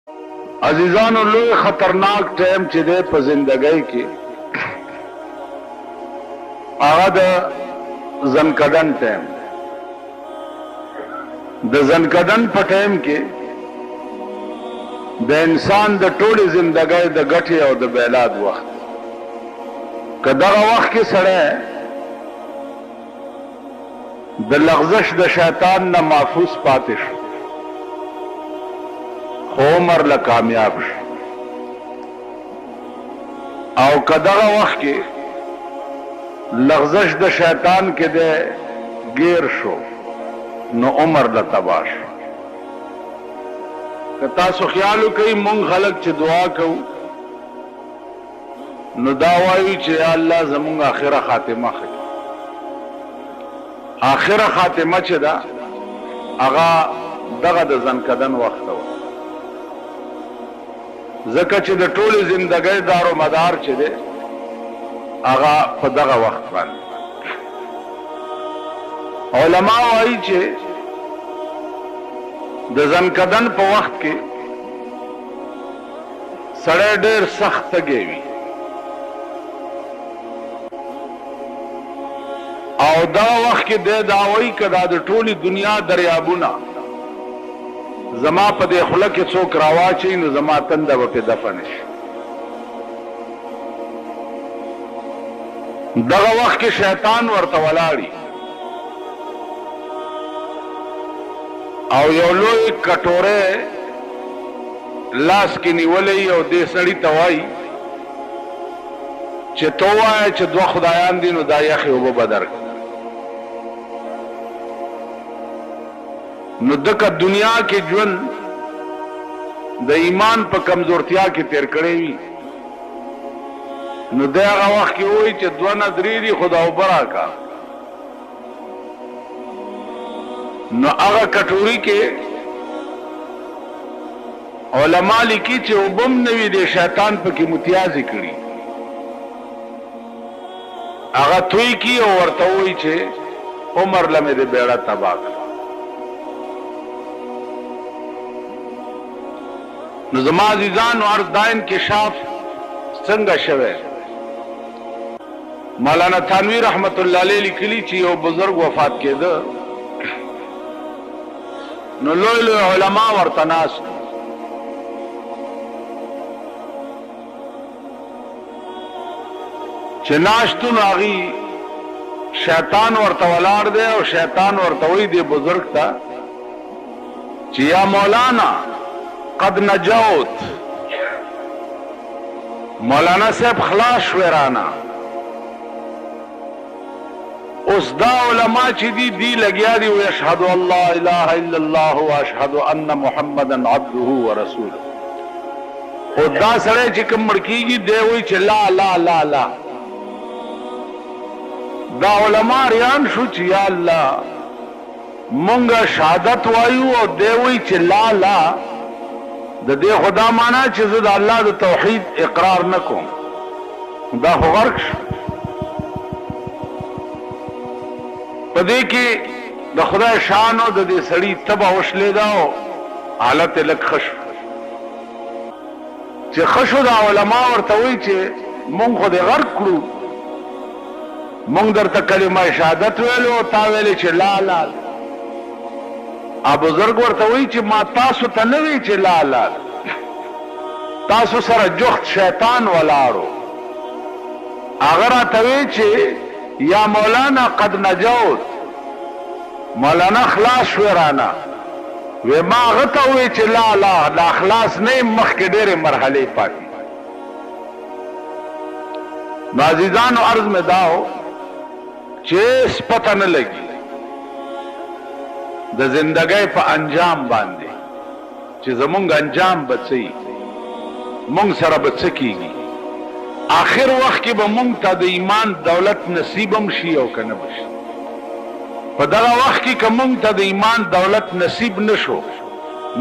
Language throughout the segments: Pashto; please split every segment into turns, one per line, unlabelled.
عزیزانو لوی خطرناک ټیم چې دی په زندګۍ کې هغه د زنکدن ټیم. د زنکدن په ټیم کې د انسان د ټولې زندګۍ د ګټې او د بیلاد وخت. که دغه وخت کې سړی د لغزش د شیطان نه محفوظ پاتې شو خو عمر له کامیاب شو، او که دغه وخت کې لغزش د شیطان کې دی گیر شو نو عمر له تباه شو. که تاسو خیال وکئ مونږ خلک چې دعا کوو نو دا وایو چې یا الله زمونږ آخره خاتمه ښه کړي. آخره خاتمه چې ده هغه دغه د زنکدن وخت و، ځکه چې د ټولې زندګۍ دار و مدار چې دی هغه په دغه وخت باندې. علما وایي چې د زنکدن په وخت کې سړی ډېر سخت تږی وي او دا وخت کې دی دا وایي که دا د ټولې دنیا دریابونه زما په دې خوله کې څوک راواچوي نو زما تنده به پې دفن شي. دغه وخت کې شیطان ورته ولاړي او یو لوی کټوره لاس کې نیولې او دې سړي ته وایي چې تو وایه چې دوه خدایان دي نو دا یخې اوبه به درکړي. نو دکه دنیا کې ژوند د ایمان په کمزورتیا کې تیر کړی وي نو د هغه وخت کې وایي چې دوه نه درې دي خو دا اوبه راکړه. نو هغه کټوري کې علما لیکي چې اوبه هم نه وي د شیطان پکې متیازې کړي، هغه توی کی او ورته وایي چې عمر له مې د بیړه تباه کړه. نو زما عزیزانو عرض دا انکشاف څنګه شوی؟ مولانا تھانوی رحمت الله علیه لیکلي چې یو بزرگ وفات کېده نو لوی لوی علما ورته ناست چې ناستو نو هغې شیطان ورته ولاړ دی او شیطان ورته وایي دې بزرگ ته چې یا مولانا قد نجوت، مولانا صاحب خلاص شوی رانا. اوس دا علما چې دی لګیا دي و اشهد ان لا اله الا الله و اشهد ان محمدا عبده ورسوله. او دا سړی چې کوم مړ کېږي دی وایي چې لا لا لا لا. دا علما ریان شو چې یا الله مونږ شهادت وایو او دی وایي چې لا لا. د دې خدا معنا چې زه د الله د توحید اقرار نه کوم دا خو غرق شو. په دې کې د خدای شان او د دې سړي تبه وشلېده او حالت یې لږ ښه شو. چې ښه شو دا علما ورته وایي چې مونږ خو دې غرق کړو، مونږ درته کلمه شهادت ویلو او تا ویلې چې لا لا. بزرگ ورته وایي چې ما تاسو ته نه وی چې لا لا، تاسو سره جخت شیطان ولاړو. هغه راته وی چې یا مولانا قد نجوت، مولانا خلاص شوی رانه. وی ما هغه ته وی چې لا لا دا خلاص نه یم، مخکې ډېرې مرحلې پاتې. نو عزیزانو عرض مې دا و چې پته نه لګي د زندګۍ په انجام باندې چې زمونږ انجام به څه وي، مونږ سره به څه کېږي. آخر وخت کې به مونږ ته د ایمان دولت نصیب هم شي او که نه به شي. په دغه وخت کې که مونږ ته د ایمان دولت نصیب نه شو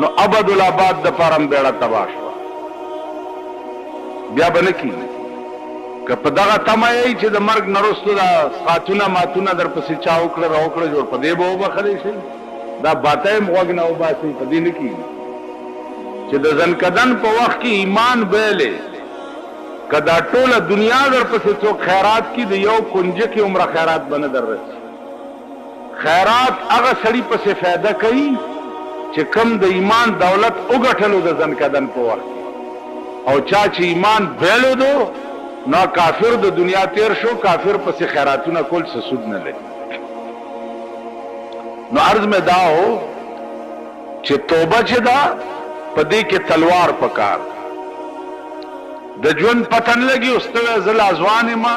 نو ابدالآباد دپاره هم بیړه تباه شوه، بیا به نه کېږي. که په دغه تمه یئ چې د مرګ نه وروستو دا ساعتونه ماتونه در پسې چا وکړه را وکړه جوړ، په دې به وبخلی شئ. دا باته هم غوږ نه وباسئ، په دې نه کېږي. چې د ځنکدن په وخت کې ایمان بیلې کدا ټوله دنیا در پسې څوک خیرات کی د یو کنجه کې عمره خیرات بنه در رسي خیرات هغه سړي پسې فایده کوي چې کم د ایمان دولت وګټلو د ځنکدن په وخت او چا چې ایمان بیلو دو نو کافر د دنیا تیر شو کافر پسې خیراتونه کول څه سود نه لري نو عرض میں دا ہو چې توبه چې دا پدې کې تلوار پکار د ژوند پتن لګي استوه زل ازوان ما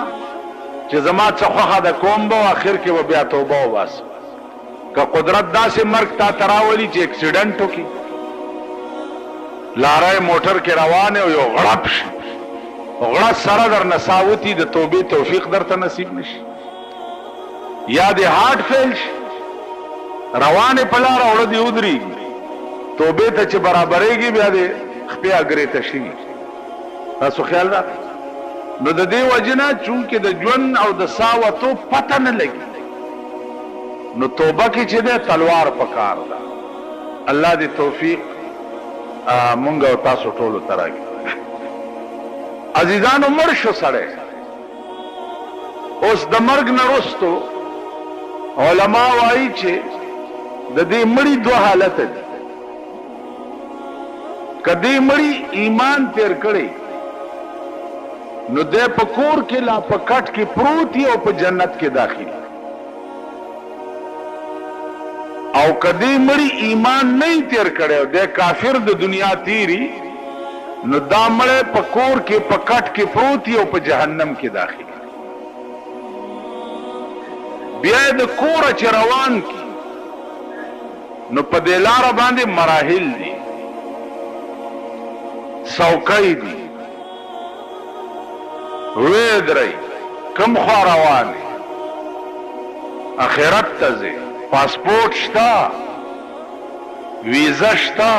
چې زما څخه د کوم به اخر کې و بیا توبه وباس که قدرت داسې مرګ تا تراولي چې اکسیډنټ وکي لارای موټر کې روان او یو غړپ شي غړا سره در نساوتی د توبې توفیق درته نصیب نشي یا د هارت فیل شي روانه پلار اورو دی ودری توبه ته چې برابرېږي بیا دې خپل اگري تشي تاسو خیال را نو د دې وجنه چونکې د ژوند او د ساوتو پته نه لګي نو توبه کې چې ده تلوار پکار ده الله دې توفیق مونږ او تاسو ټول ته راکړي عزیزان عمر شو سره اوس د مرګ نه وروسته علما وایي چې د دې مړی دوه حالت دي کدی مړی ایمان تیر کړي نو د پکور کې لا پکټ کې پروتي او په جنت کې داخلي او کدی مړی ایمان نه تیر کړي او د کافر د دنیا تیری نو دا مړی پکور کې پکټ کې پروتي او په جهنم کې داخلي بیا د کور چې روان کی نو په دې لار باندې مراحل دي څوکۍ دي وېدرې کم خو روان اخرت ته ځي پاسپورت شتا ویزا شتا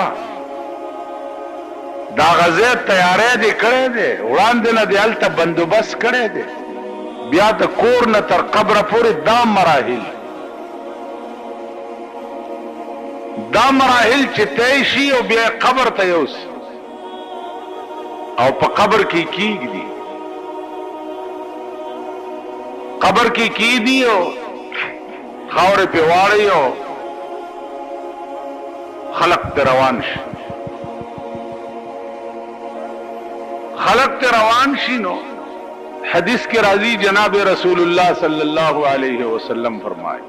دا غزه تیارې دي کړې دي وړاندې نه دی هلته بندوبست کړی دی بیا د کور نه تر قبره پورې دا مراحل چې طی شي او بیا قبر ته یوسي او په قبر کې کیږدي قبر کې کیږدي او خاورې پې واړی او خلق ته روان شي خلق ته روان شي نو حدیث کے راضی جناب رسول اللہ صلی اللہ علیہ وسلم فرمائے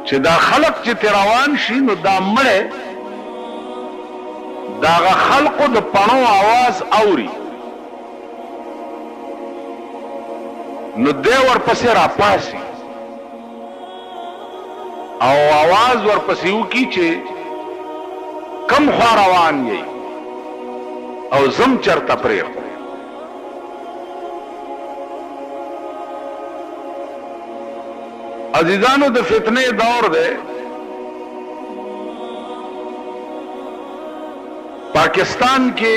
چې دا خلق چې تروان شي نو دا مړه دا خلقو د پڼو आवाज اوري نو دی ورپسې راپاسي او आवाज ورپسې وکي چې کم خوا روان یې او زم چرته پرېږ عزیزانو د فتنې دور دی پاکستان کې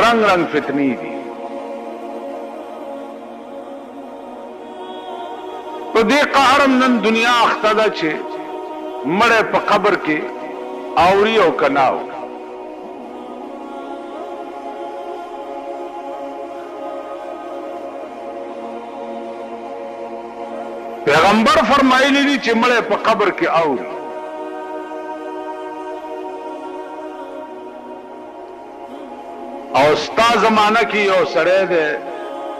رنگ رنگ فتنې دي په دې قهر نن دنیا اخته ده چې مړه په قبر کې اوري او کناو پیغمبر فرمایلی دي چې مړه په قبر کې اوري او ستا زمانہ کې یو سړی دی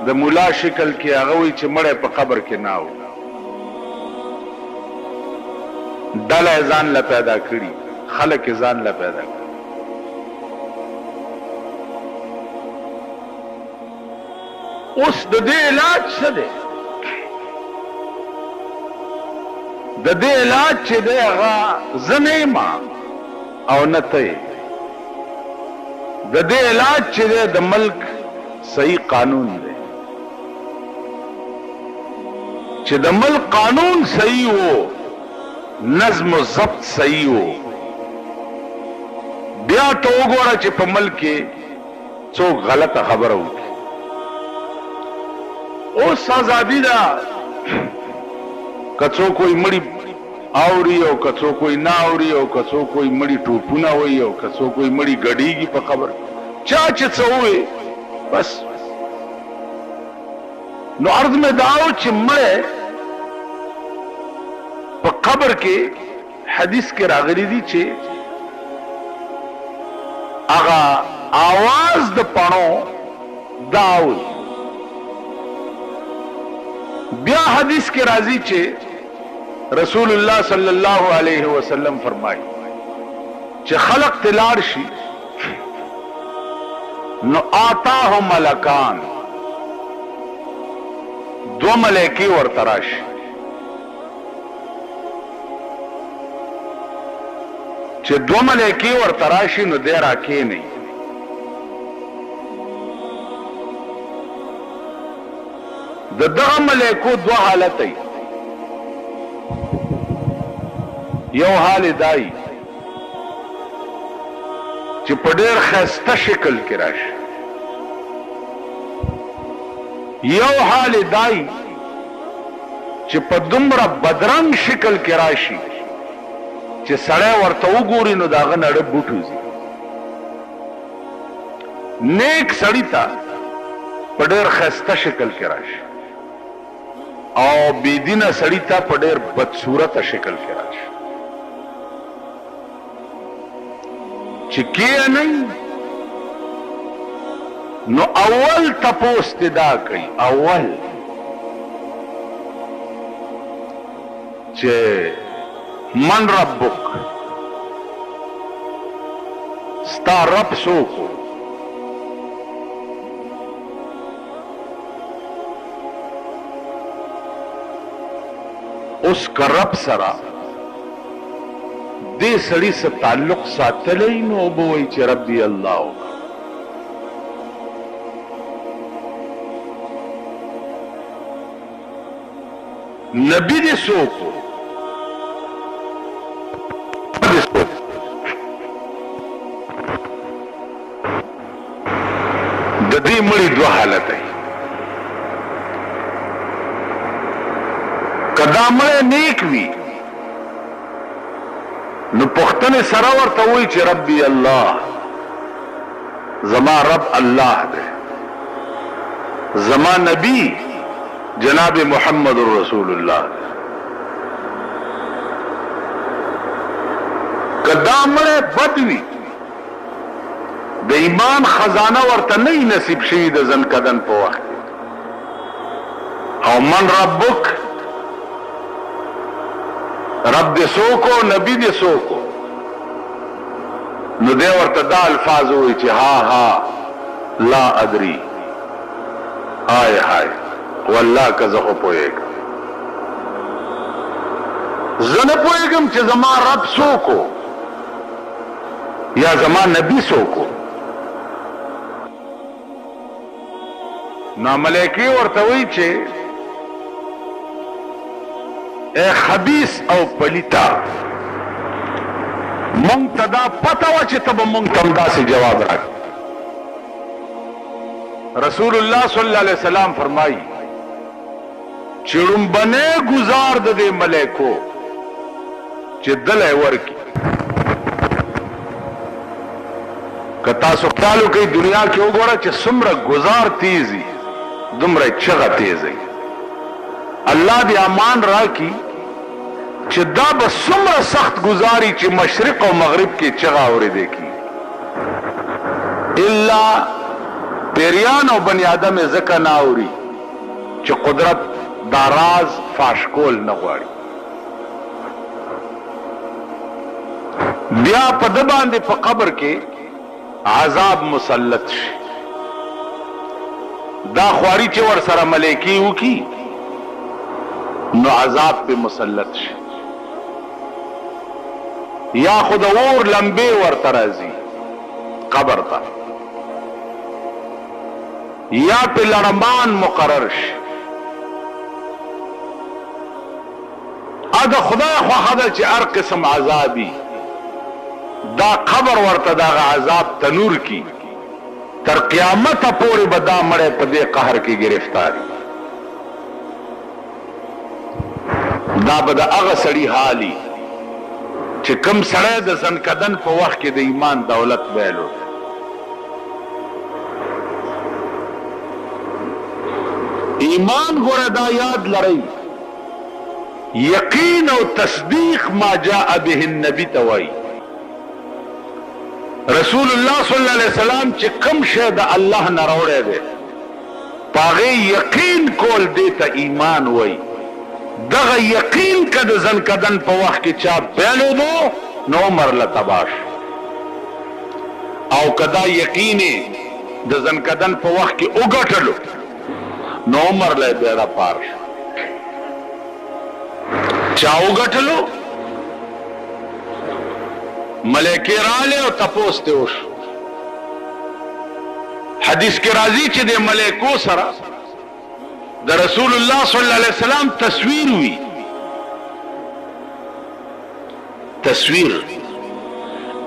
د مولا شکل کې هغه وایي چې مړه په قبر کې نه اوري ډله ځان له پیدا کړي خلک ځان له پیدا کړي اوس د دې علاج څه دی د دې علاج چې دی هغه زه نه یم او نه ته یې د دې علاج چې دی د ملک صحیح قانون دی چې د ملک قانون صحیح وو نظم و ضبط صحیح وو بیا ته وګوره چې په ملک کې څوک غلطه خبره وکړي اوس ازادي ده که څوک وایي مړي اوري او کڅو کوئی نه اوري او کڅو کوئی مړی ټوپونه وي او کڅو کوئی مړی غړیږي په قبر چا چې څه وي بس. نو عرض میں داو چې مړی په قبر کې حدیث کې راغلی دي چې هغه आवाज د پڼو داوي. بیا حدیث کې راځي چې رسول الله صلی الله علیه وسلم فرمایي چې خلق تلار شي نو آتاه ملکان، دو ملائکی ورته راشي چې دو ملائکی ورته راشي نو دی راکېنی د دغه ملائکو دو حالت ای. یو حال دای چې په ډېر ښایسته شکل کې راشي، یو حال دای چې په دومره بدرنګ شکل کې راشي چې سړی ورته وګوري نو د هغه نه ډب بوټ وځي. نیک سړي ته په ډېر ښایسته شکل کې راشي او بېدینه سړي ته په ډېر بدصورته شکل کې راشي. چې کېنئ نو اول تپوس ته دا کوي، اول چې من ربک، ستا رب څوک و؟ اوس که رب سره دې سړي سره تعلق ساتلی نو به وایي چې ربي الله وکړه. نبی دې څوک و؟ د دې مړي دوه حالت دی. که دا مړی نیک وي نو پختن سره ورته وایي چې ربي الله، زما رب الله دی، زما نبی جناب محمد رسول الله. که دا مړی بد وي د ایمان خزانه ورته نه نصیب شوي د زنکدن په وخت کې، او من ربک، رب دې څوک و، نبی دې څوک و، نو دی ورته دا الفاظ وایي چې ها ها لا ادري، هاي هاي والله که زه خو پوهېږم، زه نه پوهېږم چې زما رب څوک و یا زما نبی څوک و. نو ملائکې ورته وایي چې اے خبیث او پلیتا، مونږ ته دا پته وه چې ته به مونږ ته همداسې جواب راکړې. رسول الله صلی الله علیه وسلم فرمایي چې لومبنی ګزار د دې ملائکو چې دلی ورکي. که تاسو خیال وکئ دنیا کې وګوره چې څومره ګزار تیزي دومره چغه تیزی. الله دې امان راکړي چې دا به څومره سخت گزاري چې مشرق او مغرب کې چغه اورېدی کی، الا پیریان او بنی آدم ځکه نه اوري چې قدرت دا راز فاش کول نه غواړي. بیا په ده باندې په قبر کې عذاب مسلط شي. دا خواري چې ور سره ملائکې وکي نو عذاب په مسلط شي، یا خود اور لمبه ورته راځي قبر ته، یا په لړمان مقرر شي. دا خدای خواهد چې هر قسم عذابي دا قبر ورته دغه عذاب تنور کی، تر قیامت پورې به دا مړی په دې قهر کې گرفتاری. دا به د هغه سړي حالي چې کوم سړی د زنکدن په وخت کې د ایمان دولت بایلو. ایمان ګوره دا یاد لرئ، یقین او تصدیق ما جاء به النبی ته وایي. رسول الله صلی الله علیه وسلم چې کوم شی د الله نه راوړی دی پاغه یقین کول دیتا ایمان وایي. دغه یقین که د زنکدن په وخت کې چا بیلو دو نو عمر لتباش، او کدا یقین د زنکدن په وخت کې وګټلو نو عمر له بیره پار شو. چا وګټلو ملائکه رااله او تپوس ته وشو. حدیث کې راځي چې د ملائکو سره د رسول الله صلی الله علیه وسلم تصویر وی. تصویر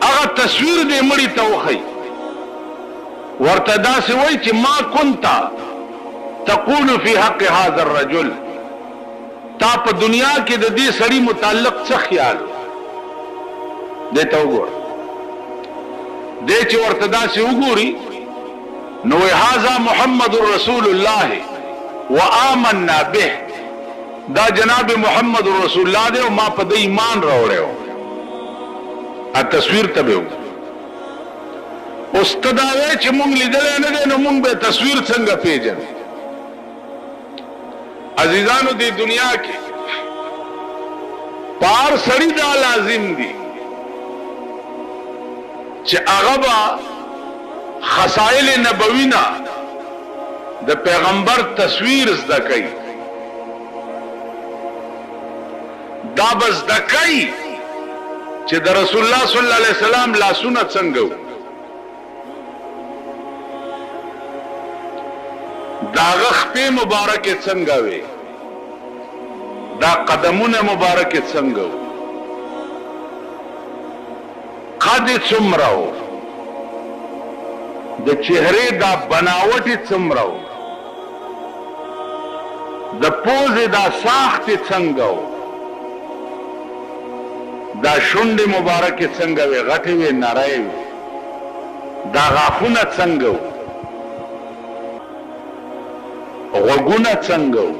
هغه تصویر دې مړی ته وخی ورته داسې وای چې ما كنت تقول في حق هذا الرجل، تا په دنیا کې د دې سړي متعلق څه خیال دې ته وګور. دې چې ورته داسې وګوري نو هذا محمد رسول الله وآمنا به، دا جناب محمد رسول الله دے ما پا دا ایمان راوڑے ہو. تصویر تبے ہو استداوے چھ مونگ لیدلے ندے نو مونگ بے تصویر سنگا پیجن. عزیزانو دی دنیا کی پار سڑی دا لازم دی چھ اغبا خسائل نبوینا د پیغمبر تصویر زده کوي. دا به زده کوي چې د رسول الله صلی الله علیه وسلم لاسونه څنګه وو، دا خپې مبارکه څنګه وي، دا قدمونه مبارکه څنګه وو، قد څومره وو، د چهره دا بناوټ څومره وو، د پوزې دا ساخت څنګه وو، دا شونډې مبارکه څنګه وي، غټې وي نری وي، دا غاښونه څنګه وو، غوږونه څنګه وو،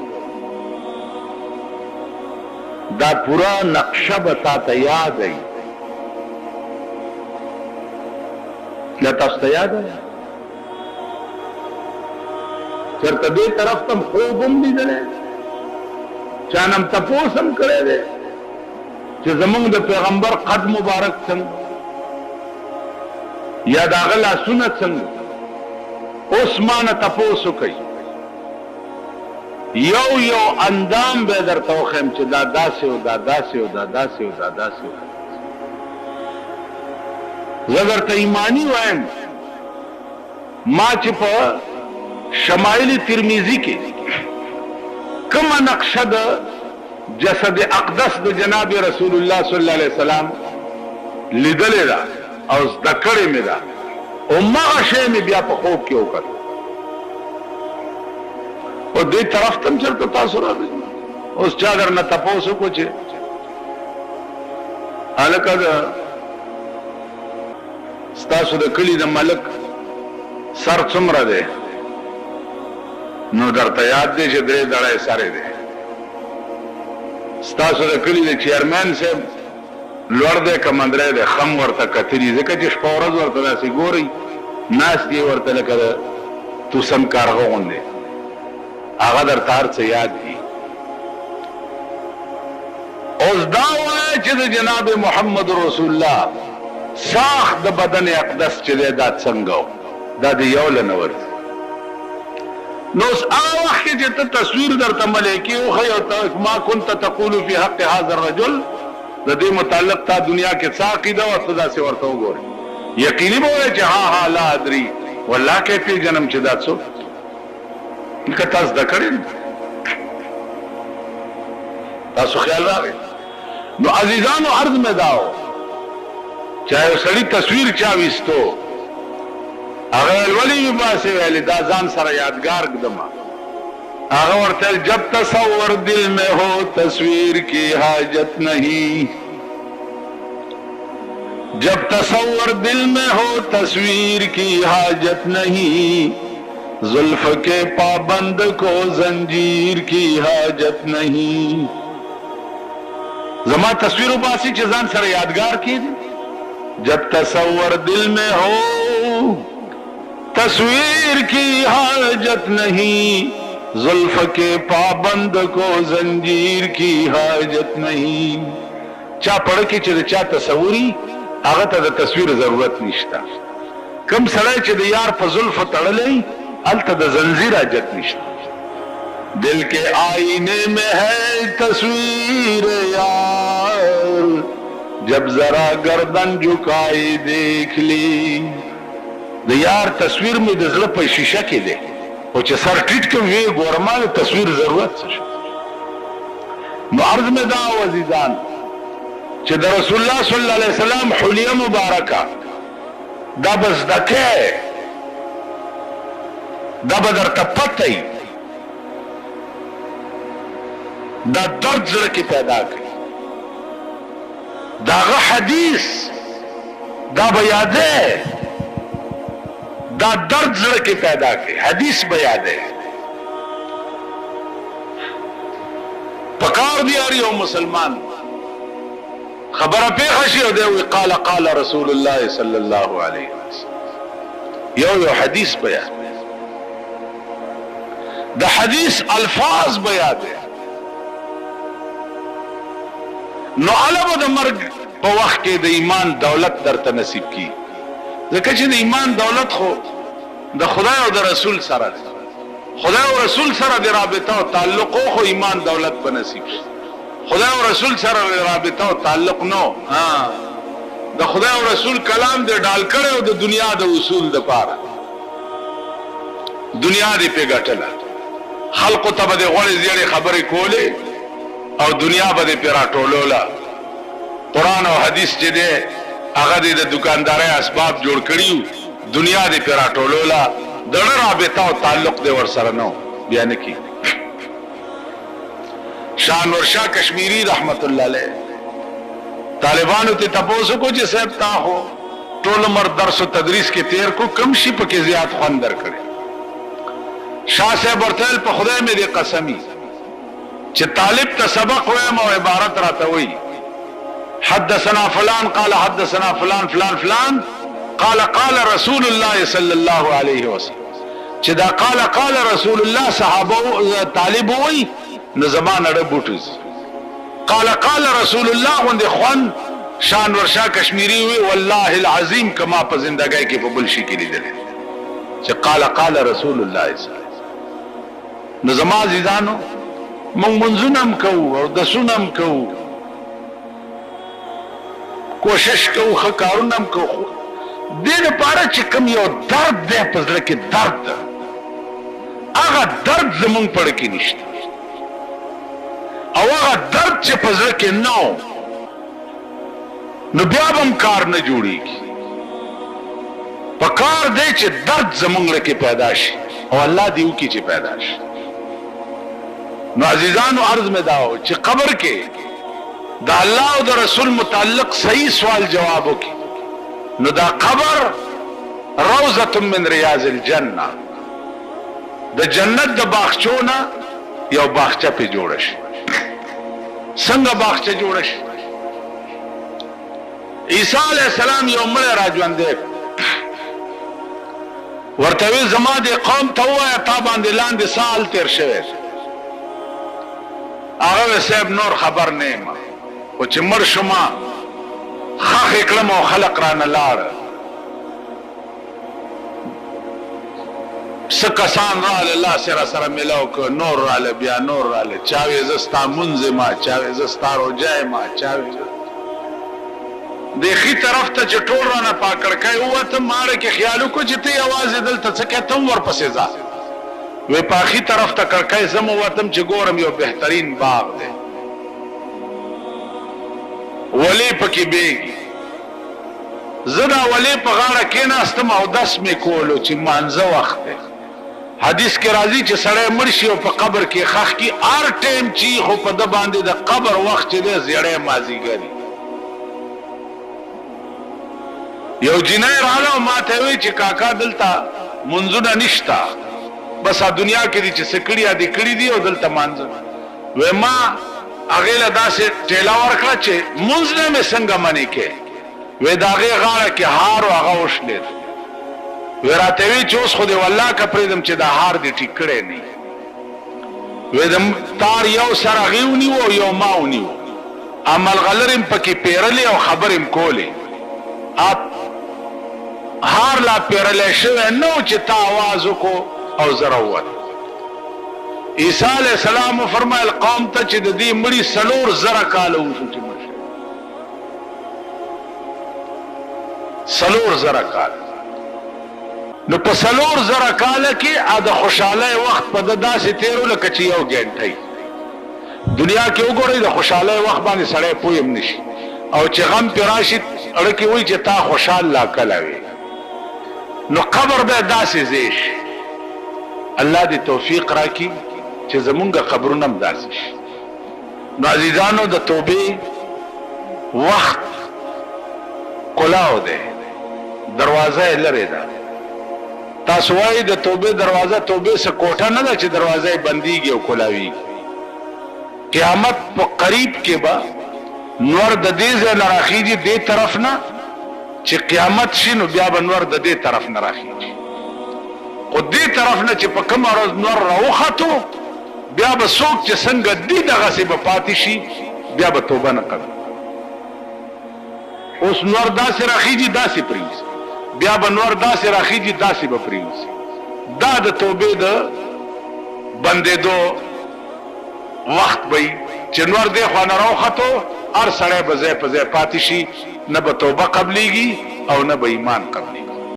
دا پورا نقشه به تاته یاد ای. دا تاسو ته یاد ای چرته دې طرف تم خوب هم لیدلی، چانم تپوس هم کړی دی چې زمونږ د پیغمبر قد مبارک څنګه یا د هغه لاسونه څنګه. اوس مانه تپوس وکئ، یو یو اندام به درته وښیم چې دا داسې و دا داسې و دا داسې و دا داسې و. زه درته ایمانی وایم، ما چې په شمائل ترمیزی کې کومه نقشه د جسد اقدس د جناب رسول الله صلی الله علیه وسلم لیدلې ده او زده کړې مې ده، هماغه شی مې بیا په خوب کې وکړ. او دې طرف تم چرته تاسو راځئ. اوس چا درنه تپوس وکړو چې هلکه ستاسو د کلي د ملک سر څومره دی؟ نو درته یاد دی چې 3 دړی سر دی. ستاسو د کلي د چیرمین صاحب لوړ دی که مندری دی؟ خم ورته کتلي، ځکه چې شپه ورځ ورته داسې ګورئ ناست یې ورته لکه د توسن کارغه غوندې، هغه درته هر څه یاد دي. اوس دا وایه چې د جناب محمد رسول الله ساخت د بدن اقدس چې دی دا څنګه و، دا د یو له نه ورځي. نو اوس هغه وخت کې چې ته تصویر درته ملایکې وښیي او ما كنت تقول في حق هذا الرجل، د دې متعلق تا دنیا کې څه عقیده وه ته داسې ورته وګورې، یقیني به وایې چې ها لا ادري والله کې پېژنم چې دا څوک، که تا زده کړې تاسو خیال راغی. نو عزیزانو عرض مې دا و چې یو سړي تصویر چا ویستو، هغه ولې وباسې ویلې دا ځان سره یادګار ږدمه، هغه ورته جب تصور دل میں ہو تصویر کی حاجت نہیں جب تصور دل میں ہو تصویر کی حاجت نہیں زلف کے پابند کو زنجیر کی حاجت نہیں زما تصویر باسی چیزان سر یادگار کی دی جب تصور دل میں ہو تصویر کی حاجت نہیں زلف کے پابند کو زنجیر کی حاجت نہیں چا پڑھ کی چیز چا تصوری هغه ته د تصویر ضرورت نشته کم سړی چې د یار په زلفو تړلی هلته د زنځیر حاجت نشته دل کے آئینے میں ہے تصویر یار جب ذرا گردن جھکائی دیکھ لی د یار تصویر میں د زړه په شیشه کې دی او چې سر ټیټ کړم وی ګورم د تصویر ضرورت څه نو عرض میں دا عزیزان چې د رسول الله صلی الله علیه وسلم حلیه مبارکه دا بس دکه دا بدر تپتی دا درد زړه کې پیدا کړي داغه حدیث دا بیاده دا درد زړه کې پیدا کړي حدیث بیاده پکار دی اړ یو مسلمان خبره پیښه شي او دی قال قال رسول الله صلی الله علیه وسلم یو حدیث بیان د حدیث الفاظ بیان دي نو علامه د مرګ په وخت کې د ایمان دولت درته نصیب کی ځکه چې د ایمان دولت خو د خدای او د رسول سره دی خدای او رسول سره د رابطه او تعلق خو ایمان دولت په نصیب شي خدای او رسول سره رابطه او تعلق نو د خدای او رسول کلام دې ډال کړو د دنیا د اصول د پاره دنیا دې په ګټله خلق ته به غوړې زیړې خبرې کولې او دنیا به دې پیرا ټولولا قران او حدیث چې دې هغه دې د دکاندارۍ اسباب جوړ کړیو دنیا دې پیرا ټولولا دغه رابطه او تعلق دې ور سره نو بیان کی شانور شاه کشمیری رحمت الله علیه طالبانو ته تاسو کو چې صاحب تا هو ټول عمر درس او تدریس کې تیر کو کم شي پکې زیات خوان در کړي شاه صاحب ورته په خدای مې دې قسمی چې طالب ته سبق وایم او عبارت راته وي حدثنا فلان قال حدثنا فلان فلان فلان قال قال رسول الله صلى الله عليه وسلم چې دا قال رسول الله صحابه طالب وي نو زمان اړه بوټز قال رسول الله وند خوان شان ورشا کشمیری وی والله العظیم کما په زندګۍ کې په بل شي کې لیدل چې قال رسول الله صلی الله علیه وسلم نو زما عزیزانو مونږ منځونم کوو او د سونم کوو کوشش کوو خکارونم کوو دې لپاره چې کوم یو درد دی په زړه کې درد هغه درد زمونږ پړ کې نشته او هغه درد چې په زړه کې نو بیا هم کار نه جوړیږي په کار دی چې درد زمونږ کې پیدا شي او الله دیو کې چې پیدا شي نو عزیزانو عرض میں داو چې قبر کې دا الله او د رسول متعلق صحیح سوال جوابو کې نو دا قبر روضه من ریاض الجنه د جنت د باغچونه یو باغچه په جوړ شي څنګه باغچه جوړ شي عیسی علیہ السلام یو مړ راځوندې ورته زما د قوم ته وایا تا باندې لاندې سال تیر شوی هغه صاحب نور خبر نه ما او چې مر شما خخ کلم او خلق را نه لاړ سکسان را الله سره سره ملاو کو نور را بیا نور را چاوي زستا منځ ما چاوي زستا روجای ما چاوي دیخی طرف ته چټور را نه پاکړکای او ته ماړه کې خیالو کو چې ته आवाज دلته څه کې تم ور پسې ځه وی پاخی طرف ته کړکای زمو وتم چې ګورم یو بهترین باغ دی ولی پکې بیگی زدا ولی په غاړه کې ناستم او دس می کولو چې مانځه وخت دی حدیث کې راځي چې سړی مړ شي او په قبر کې خښ کی هر ټیم چې خو په د باندې د قبر وخت چې دی زیړی مازیګري. یو جنۍ راغله او ما ته وی چې کاکا دلته منځونه نشته، بس دنیا کې دي چې سکړی دي کړی دي او دلته مانځ. و ما هغه له داسې ټیلا ورکړه چې منځ نه مې څنګه منې کې. و دا هغه غاړه کې هار او هغه وشلې. و راته وی چې اوس خو دې والله کا پریدم چې دا هار دې ټیک کړی نه. و د تار یو سره غیونی وو یو ماونی وو، عمل غلرم پکې پیرلې او خبرم کولې. هار لا پیرلې شوی نو چې تا आवाज وکړو او زروت. عیسی علیہ السلام فرمایل قوم ته چې د دې مړي 4,000 کاله وشو چې مرشه 4,000 کاله. نو په 4,000 کاله کې د خوشاله وخت په داسې تیرو لکه چې یو ګنټه. دنیا کې وګورئ د خوشاله وخت باندې سړی پویم نشي، او چې غم پې راشي اړه کې وایي چې تا خوشحال لا کله وي. نو قبر به داسې ځای شي. الله دې توفیق راکړي چې زمونږ قبرونه هم داسې شي. نو عزیزانو د توبې وخت کلاو دی، دروازه یې لرې ده. تاسو وایي د توبې دروازه توبې څه کوټه نه ده چې دروازه یې بندېږي او کلاویږي. قیامت په قریب کې به نور د دې ځای نه راخیږي دې طرف نه چې قیامت شي، نو بیا به نور د دې طرف نه راخیږي. خو دې طرف نه چې په کومه ورځ نور راوختو بیا به څوک چې څنګه دې دغسې به پاتې شي بیا به توبه نه کوي. اوس نور داسې راخیږي داسې پرېوځي، بیا به نور داسې راخیږي داسې به پرېوځي. دا د توبې د بندېدو وخت به چې نور دې خوا نه راوختو هر سړی به ځای په ځای پاتې شي، نه به توبه قبلېږي او نه به ایمان قبلېږي.